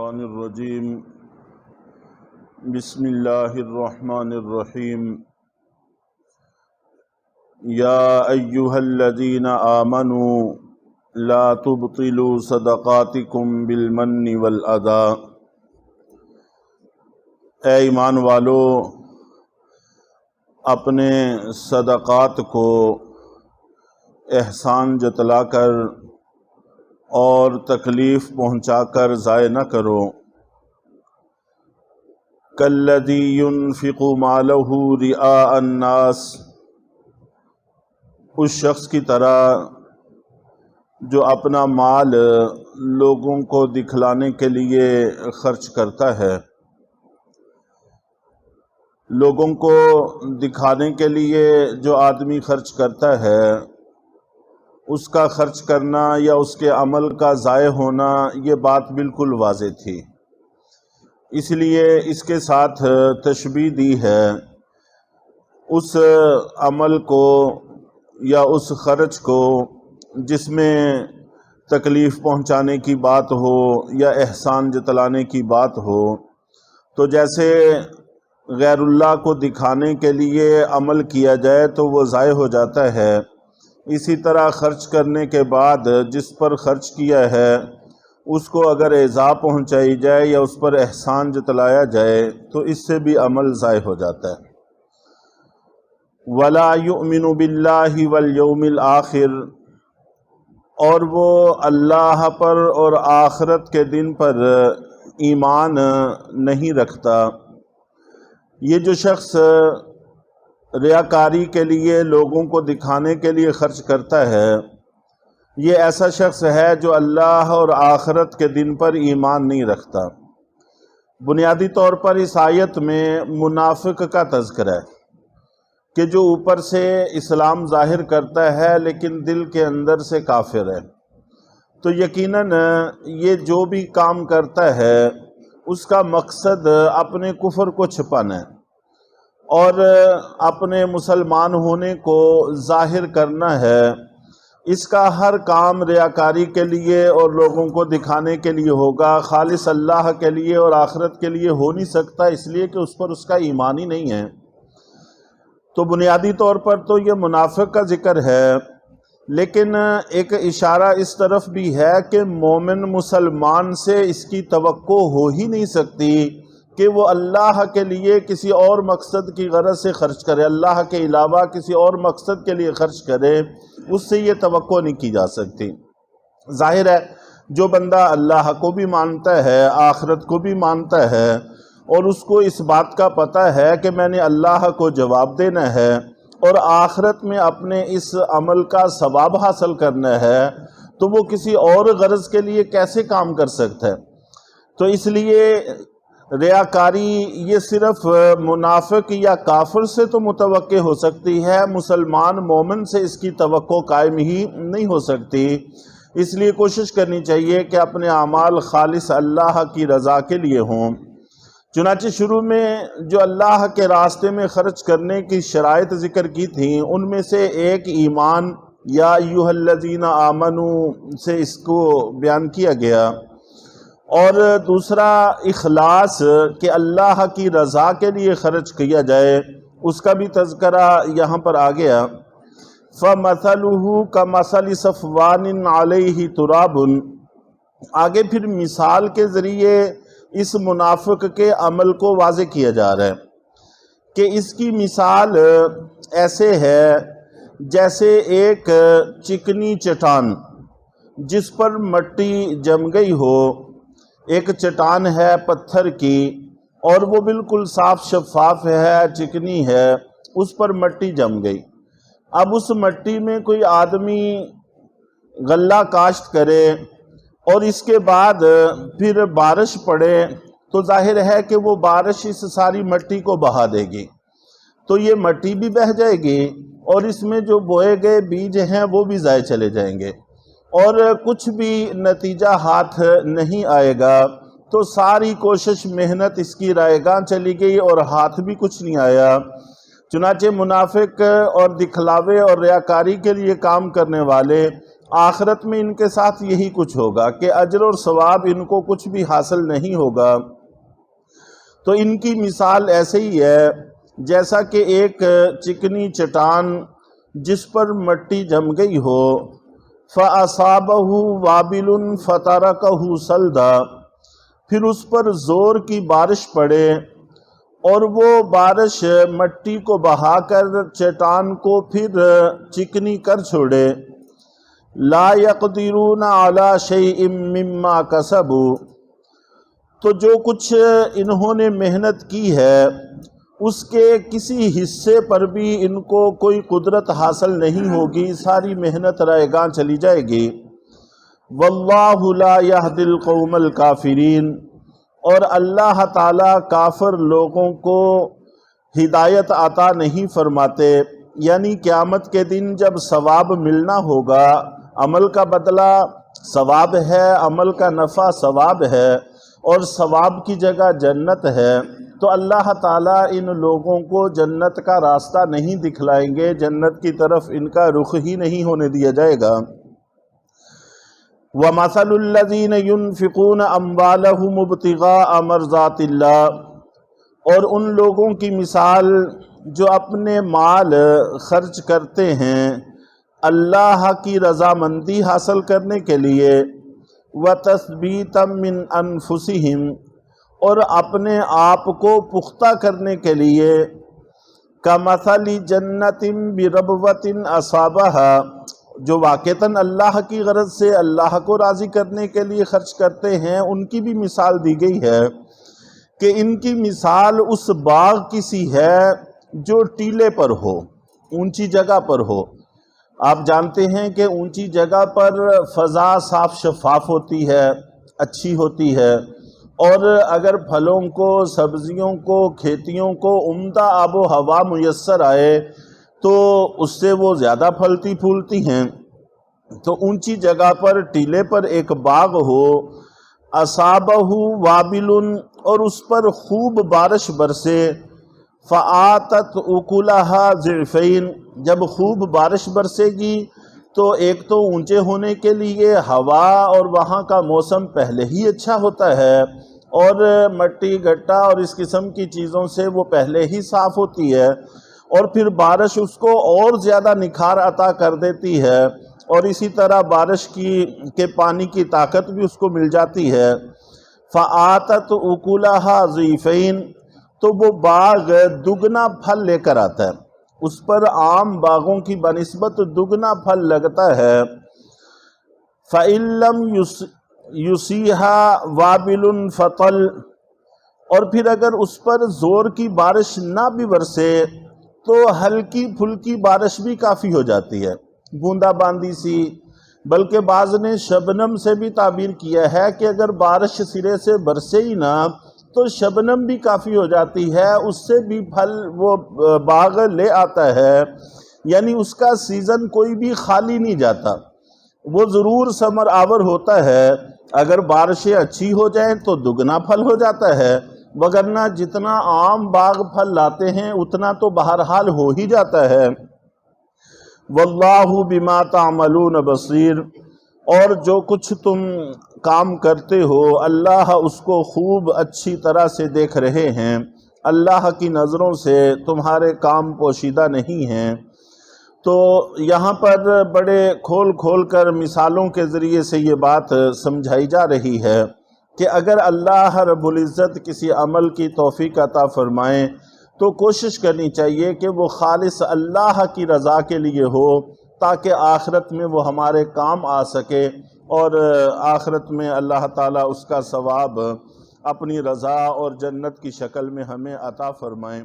الشیطان الرجیم بسم اللہ الرحمن الرحیم یا ایہا الذین آمنوا لا تبطلوا صدقاتکم بالمن والأذی۔ اے ایمان والو، اپنے صدقات کو احسان جتلا کر اور تکلیف پہنچا کر ضائع نہ کرو۔ کالذی ينفق مالہ رئاء الناس، اس شخص کی طرح جو اپنا مال لوگوں کو دکھلانے کے لیے خرچ کرتا ہے۔ لوگوں کو دکھانے کے لیے جو آدمی خرچ کرتا ہے، اس کا خرچ کرنا یا اس کے عمل کا ضائع ہونا، یہ بات بالکل واضح تھی۔ اس لیے اس کے ساتھ تشبیہ دی ہے اس عمل کو یا اس خرچ کو جس میں تکلیف پہنچانے کی بات ہو یا احسان جتلانے کی بات ہو۔ تو جیسے غیر اللہ کو دکھانے کے لیے عمل کیا جائے تو وہ ضائع ہو جاتا ہے، اسی طرح خرچ کرنے کے بعد جس پر خرچ کیا ہے اس کو اگر ایذا پہنچائی جائے یا اس پر احسان جتلایا جائے تو اس سے بھی عمل ضائع ہو جاتا ہے۔ وَلَا يُؤْمِنُ بِاللَّهِ وَالْيَوْمِ الْآخِرِ، اور وہ اللہ پر اور آخرت کے دن پر ایمان نہیں رکھتا۔ یہ جو شخص ریاکاری کے لیے، لوگوں کو دکھانے کے لیے خرچ کرتا ہے، یہ ایسا شخص ہے جو اللہ اور آخرت کے دن پر ایمان نہیں رکھتا۔ بنیادی طور پر اس آیت میں منافق کا تذکرہ ہے کہ جو اوپر سے اسلام ظاہر کرتا ہے لیکن دل کے اندر سے کافر ہے۔ تو یقیناً یہ جو بھی کام کرتا ہے اس کا مقصد اپنے کفر کو چھپانا ہے اور اپنے مسلمان ہونے کو ظاہر کرنا ہے۔ اس کا ہر کام ریاکاری کے لیے اور لوگوں کو دکھانے کے لیے ہوگا، خالص اللہ کے لیے اور آخرت کے لیے ہو نہیں سکتا، اس لیے کہ اس پر اس کا ایمان ہی نہیں ہے۔ تو بنیادی طور پر تو یہ منافق کا ذکر ہے، لیکن ایک اشارہ اس طرف بھی ہے کہ مومن مسلمان سے اس کی توقع ہو ہی نہیں سکتی کہ وہ اللہ کے لیے کسی اور مقصد کی غرض سے خرچ کرے، اللہ کے علاوہ کسی اور مقصد کے لیے خرچ کرے، اس سے یہ توقع نہیں کی جا سکتی۔ ظاہر ہے جو بندہ اللہ کو بھی مانتا ہے، آخرت کو بھی مانتا ہے، اور اس کو اس بات کا پتہ ہے کہ میں نے اللہ کو جواب دینا ہے اور آخرت میں اپنے اس عمل کا ثواب حاصل کرنا ہے، تو وہ کسی اور غرض کے لیے کیسے کام کر سکتا ہے؟ تو اس لیے ریاکاری یہ صرف منافق یا کافر سے تو متوقع ہو سکتی ہے، مسلمان مومن سے اس کی توقع قائم ہی نہیں ہو سکتی۔ اس لیے کوشش کرنی چاہیے کہ اپنے اعمال خالص اللہ کی رضا کے لیے ہوں۔ چنانچہ شروع میں جو اللہ کے راستے میں خرچ کرنے کی شرائط ذکر کی تھیں، ان میں سے ایک ایمان یا ایھا الذین آمنوا سے اس کو بیان کیا گیا، اور دوسرا اخلاص کہ اللہ کی رضا کے لیے خرچ کیا جائے، اس کا بھی تذکرہ یہاں پر آ گیا۔ فَمَثَلُهُ كَمَثَلِ صَفْوَانٍ عَلَيْهِ تُرَابٌ، آگے پھر مثال کے ذریعے اس منافق کے عمل کو واضح کیا جا رہا ہے کہ اس کی مثال ایسے ہے جیسے ایک چکنی چٹان جس پر مٹی جم گئی ہو۔ ایک چٹان ہے پتھر کی اور وہ بالکل صاف شفاف ہے، چکنی ہے، اس پر مٹی جم گئی۔ اب اس مٹی میں کوئی آدمی غلہ کاشت کرے اور اس کے بعد پھر بارش پڑے تو ظاہر ہے کہ وہ بارش اس ساری مٹی کو بہا دے گی، تو یہ مٹی بھی بہہ جائے گی اور اس میں جو بوئے گئے بیج ہیں وہ بھی ضائع چلے جائیں گے اور کچھ بھی نتیجہ ہاتھ نہیں آئے گا۔ تو ساری کوشش محنت اس کی رائے گاں چلی گئی اور ہاتھ بھی کچھ نہیں آیا۔ چنانچہ منافق اور دکھلاوے اور ریاکاری کے لیے کام کرنے والے آخرت میں ان کے ساتھ یہی کچھ ہوگا کہ اجر اور ثواب ان کو کچھ بھی حاصل نہیں ہوگا۔ تو ان کی مثال ایسے ہی ہے جیسا کہ ایک چکنی چٹان جس پر مٹی جم گئی ہو، فَأَصَابَهُ وَابِلٌ فَتَرَكَهُ صَلْدًا، پھر اس پر زور کی بارش پڑے اور وہ بارش مٹی کو بہا کر چٹان کو پھر چکنی کر چھوڑے۔ لا يقدرون على شيء مما كسبوا، تو جو کچھ انہوں نے محنت کی ہے اس کے کسی حصے پر بھی ان کو کوئی قدرت حاصل نہیں ہوگی، ساری محنت رائے گاں چلی جائے گی۔ واللہ لا يهدي القوم الكافرین، اور اللہ تعالی کافر لوگوں کو ہدایت عطا نہیں فرماتے، یعنی قیامت کے دن جب ثواب ملنا ہوگا، عمل کا بدلہ ثواب ہے، عمل کا نفع ثواب ہے، اور ثواب کی جگہ جنت ہے، تو اللہ تعالیٰ ان لوگوں کو جنت کا راستہ نہیں دکھلائیں گے، جنت کی طرف ان کا رخ ہی نہیں ہونے دیا جائے گا۔ وَمَثَلُ الَّذِينَ يُنْفِقُونَ أَمْوَالَهُمُ ابْتِغَاءَ مَرْضَاتِ اللَّهِ، اور ان لوگوں کی مثال جو اپنے مال خرچ کرتے ہیں اللہ کی رضامندی حاصل کرنے کے لیے، وَتَثْبِيتًا مِّنْ أَنفُسِهِمْ، اور اپنے آپ کو پختہ کرنے کے لیے، كَمَثَلِ جَنَّةٍ بِرَبْوَةٍ أَصَابَهَا، جو واقعتاً اللہ کی غرض سے اللہ کو راضی کرنے کے لیے خرچ کرتے ہیں، ان کی بھی مثال دی گئی ہے کہ ان کی مثال اس باغ کی سی ہے جو ٹیلے پر ہو، اونچی جگہ پر ہو۔ آپ جانتے ہیں کہ اونچی جگہ پر فضا صاف شفاف ہوتی ہے، اچھی ہوتی ہے، اور اگر پھلوں کو، سبزیوں کو، کھیتیوں کو عمدہ آب و ہوا میسر آئے تو اس سے وہ زیادہ پھلتی پھولتی ہیں۔ تو اونچی جگہ پر ٹیلے پر ایک باغ ہو، اصابہ وابل، اور اس پر خوب بارش برسے، فآتت اکلها ضعفین، جب خوب بارش برسے گی تو ایک تو اونچے ہونے کے لیے ہوا اور وہاں کا موسم پہلے ہی اچھا ہوتا ہے، اور مٹی گھٹا اور اس قسم کی چیزوں سے وہ پہلے ہی صاف ہوتی ہے، اور پھر بارش اس کو اور زیادہ نکھار عطا کر دیتی ہے، اور اسی طرح بارش کے پانی کی طاقت بھی اس کو مل جاتی ہے۔ فآتت اکلها ضعفین، تو وہ باغ دگنا پھل لے کر آتا ہے، اس پر عام باغوں کی بنسبت دگنا پھل لگتا ہے۔ فَإِن لَّمْ يُصِيبْهَا وَابِلٌ فَطَلٌّ، اور پھر اگر اس پر زور کی بارش نہ بھی برسے تو ہلکی پھلکی بارش بھی کافی ہو جاتی ہے، بوندا باندی سی، بلکہ بعض نے شبنم سے بھی تعبیر کیا ہے کہ اگر بارش سرے سے برسے ہی نہ تو شبنم بھی کافی ہو جاتی ہے، اس سے بھی پھل وہ باغ لے آتا ہے، یعنی اس کا سیزن کوئی بھی خالی نہیں جاتا، وہ ضرور ثمر آور ہوتا ہے۔ اگر بارشیں اچھی ہو جائیں تو دگنا پھل ہو جاتا ہے، وگرنہ جتنا عام باغ پھل لاتے ہیں اتنا تو بہرحال ہو ہی جاتا ہے۔ واللہ بما تعملون بصیر، اور جو کچھ تم کام کرتے ہو اللہ اس کو خوب اچھی طرح سے دیکھ رہے ہیں، اللہ کی نظروں سے تمہارے کام پوشیدہ نہیں ہیں۔ تو یہاں پر بڑے کھول کھول کر مثالوں کے ذریعے سے یہ بات سمجھائی جا رہی ہے کہ اگر اللہ رب العزت کسی عمل کی توفیق عطا فرمائیں تو کوشش کرنی چاہیے کہ وہ خالص اللہ کی رضا کے لیے ہو، تاکہ آخرت میں وہ ہمارے کام آ سکے، اور آخرت میں اللہ تعالیٰ اس کا ثواب اپنی رضا اور جنت کی شکل میں ہمیں عطا فرمائیں۔